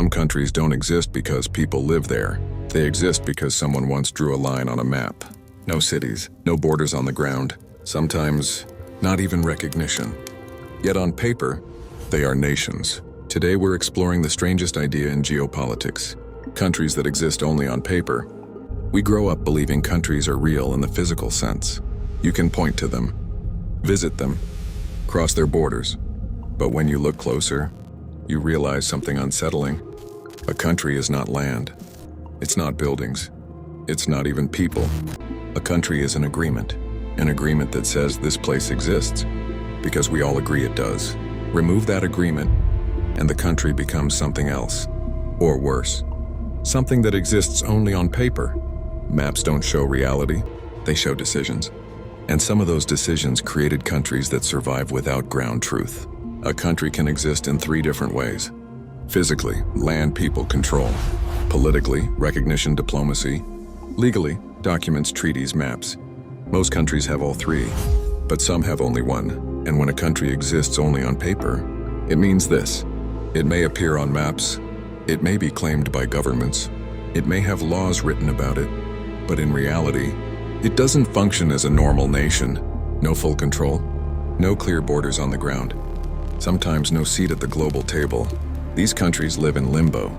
Some countries don't exist because people live there. They exist because someone once drew a line on a map. No cities, no borders on the ground, sometimes not even recognition. Yet on paper, they are nations. Today we're exploring the strangest idea in geopolitics, countries that exist only on paper. We grow up believing countries are real in the physical sense. You can point to them, visit them, cross their borders. But when you look closer, you realize something unsettling. A country is not land. It's not buildings. It's not even people. A country is an agreement that says this place exists because we all agree it does. Remove that agreement, and the country becomes something else, or worse, something that exists only on paper. Maps don't show reality, they show decisions. And some of those decisions created countries that survive without ground truth. A country can exist in 3 different ways. Physically, land, people, control. Politically, recognition, diplomacy. Legally, documents, treaties, maps. Most countries have all 3, but some have only one. And when a country exists only on paper, it means this. It may appear on maps, it may be claimed by governments, it may have laws written about it, but in reality, it doesn't function as a normal nation. No full control, no clear borders on the ground, sometimes no seat at the global table. These countries live in limbo,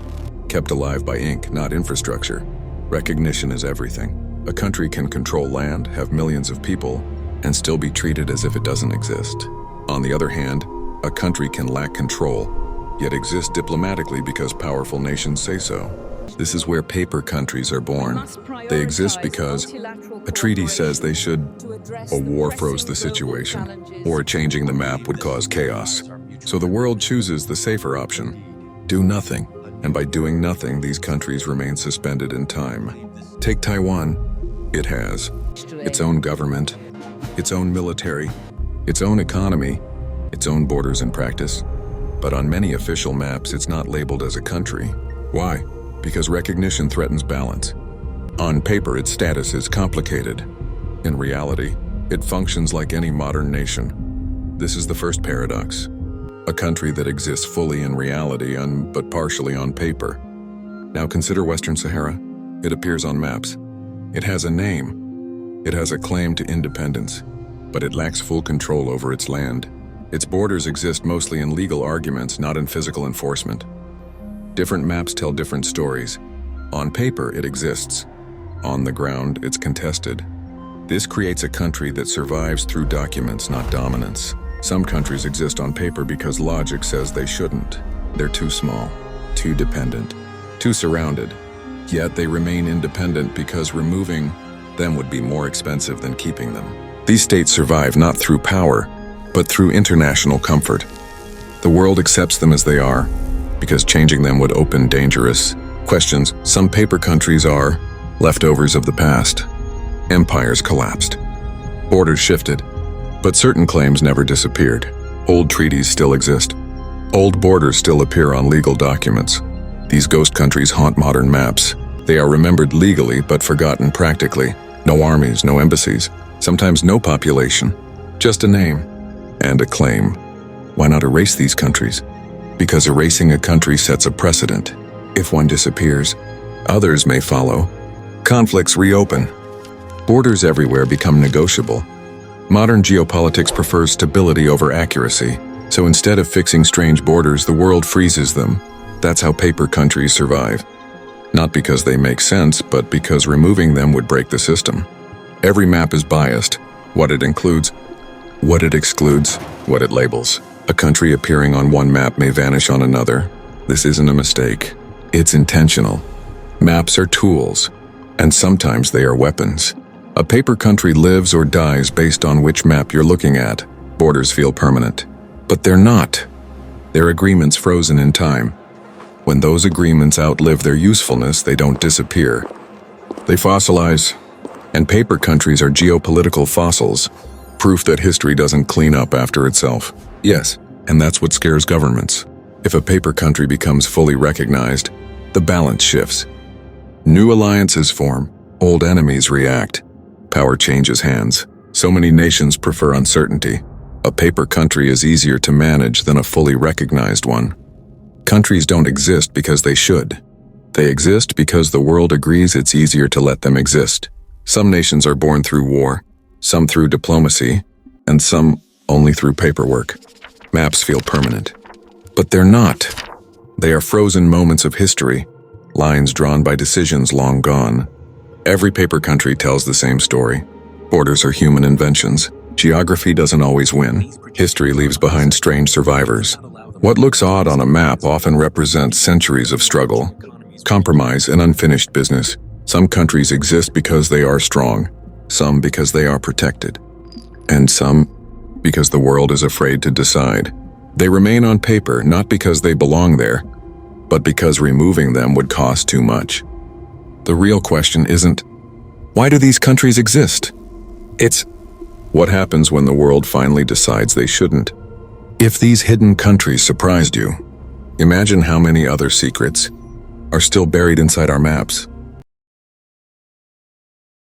kept alive by ink, not infrastructure. Recognition is everything. A country can control land, have millions of people, and still be treated as if it doesn't exist. On the other hand, a country can lack control, yet exist diplomatically because powerful nations say so. This is where paper countries are born. They exist because a treaty says they should, a war froze the situation, or changing the map would cause chaos. So the world chooses the safer option. Do nothing, and by doing nothing, these countries remain suspended in time. Take Taiwan. It has its own government, its own military, its own economy, its own borders and practice. But on many official maps, it's not labeled as a country. Why? Because recognition threatens balance. On paper, its status is complicated. In reality, it functions like any modern nation. This is the first paradox. A country that exists fully in reality but partially on paper. Now consider Western Sahara. It appears on maps. It has a name. It has a claim to independence, but it lacks full control over its land. Its borders exist mostly in legal arguments, not in physical enforcement. Different maps tell different stories. On paper, it exists. On the ground, it's contested. This creates a country that survives through documents, not dominance. Some countries exist on paper because logic says they shouldn't. They're too small, too dependent, too surrounded. Yet they remain independent because removing them would be more expensive than keeping them. These states survive not through power, but through international comfort. The world accepts them as they are, because changing them would open dangerous questions. Some paper countries are leftovers of the past. Empires collapsed. Borders shifted, but certain claims never disappeared. Old treaties still exist. Old borders still appear on legal documents. These ghost countries haunt modern maps. They are remembered legally, but forgotten practically. No armies, no embassies, sometimes no population, just a name and a claim. Why not erase these countries? Because erasing a country sets a precedent. If one disappears, others may follow. Conflicts reopen. Borders everywhere become negotiable. Modern geopolitics prefers stability over accuracy, so instead of fixing strange borders, the world freezes them. That's how paper countries survive. Not because they make sense, but because removing them would break the system. Every map is biased. What it includes, what it excludes, what it labels. A country appearing on one map may vanish on another. This isn't a mistake. It's intentional. Maps are tools, and sometimes they are weapons. A paper country lives or dies based on which map you're looking at. Borders feel permanent, but they're not. They're agreements frozen in time. When those agreements outlive their usefulness, they don't disappear. They fossilize, and paper countries are geopolitical fossils, proof that history doesn't clean up after itself. Yes, and that's what scares governments. If a paper country becomes fully recognized, the balance shifts. New alliances form, old enemies react. Power changes hands. So many nations prefer uncertainty. A paper country is easier to manage than a fully recognized one. Countries don't exist because they should. They exist because the world agrees it's easier to let them exist. Some nations are born through war, some through diplomacy, and some only through paperwork. Maps feel permanent. But they're not. They are frozen moments of history, lines drawn by decisions long gone. Every paper country tells the same story. Borders are human inventions. Geography doesn't always win. History leaves behind strange survivors. What looks odd on a map often represents centuries of struggle, compromise, and unfinished business. Some countries exist because they are strong, some because they are protected, and some because the world is afraid to decide. They remain on paper not because they belong there, but because removing them would cost too much. The real question isn't, why do these countries exist? It's, what happens when the world finally decides they shouldn't? If these hidden countries surprised you, imagine how many other secrets are still buried inside our maps.